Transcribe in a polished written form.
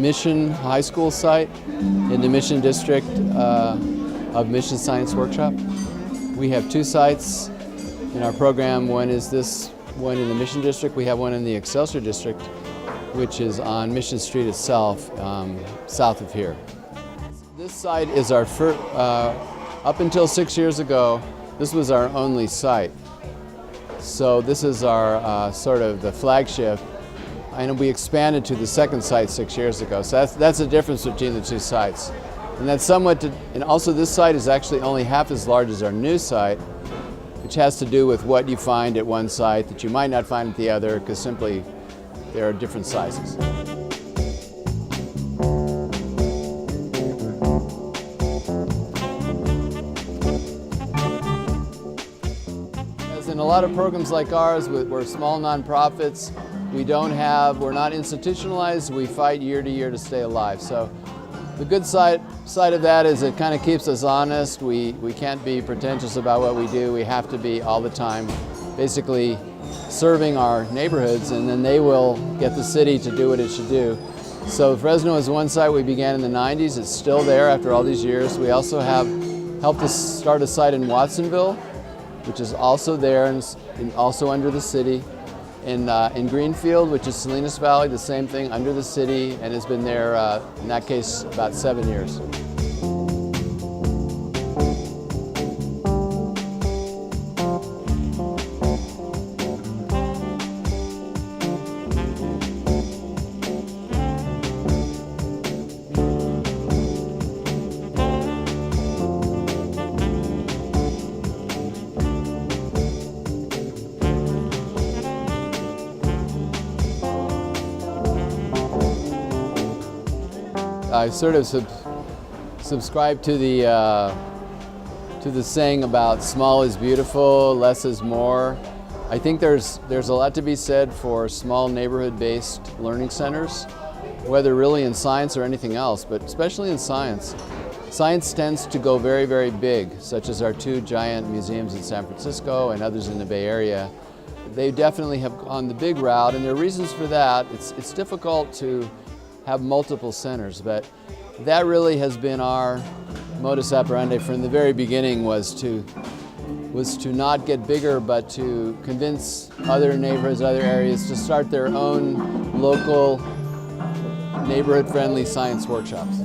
Mission High School site in the Mission District of Mission Science Workshop. We have two sites in our program. One is this one in the Mission District. We have one in the Excelsior District, which is on Mission Street itself, south of here. This site is our first, up until 6 years ago, this was our only site. So this is our sort of the flagship, and we expanded to the second site 6 years ago. So that's the difference between the two sites. And that's somewhat, and also this site is actually only half as large as our new site, which has to do with what you find at one site that you might not find at the other, because simply there are different sizes. As in a lot of programs like ours, we're small nonprofits. We're not institutionalized. We fight year to year to stay alive. So the good side of that is it kind of keeps us honest. We can't be pretentious about what we do. We have to be all the time basically serving our neighborhoods, and then they will get the city to do what it should do. So Fresno is one site we began in the 90s. It's still there after all these years. We also have helped us start a site in Watsonville, which is also there and also under the city. In Greenfield, which is Salinas Valley, the same thing, under the city, and has been there, in that case, about 7 years. I sort of subscribe to the saying about small is beautiful, less is more. I think there's a lot to be said for small neighborhood-based learning centers, whether really in science or anything else, but especially in science. Science tends to go very, very big, such as our two giant museums in San Francisco and others in the Bay Area. They definitely have gone the big route, and there are reasons for that. It's difficult to have multiple centers, but that really has been our modus operandi from the very beginning, was to not get bigger, but to convince other neighborhoods, other areas to start their own local neighborhood-friendly science workshops.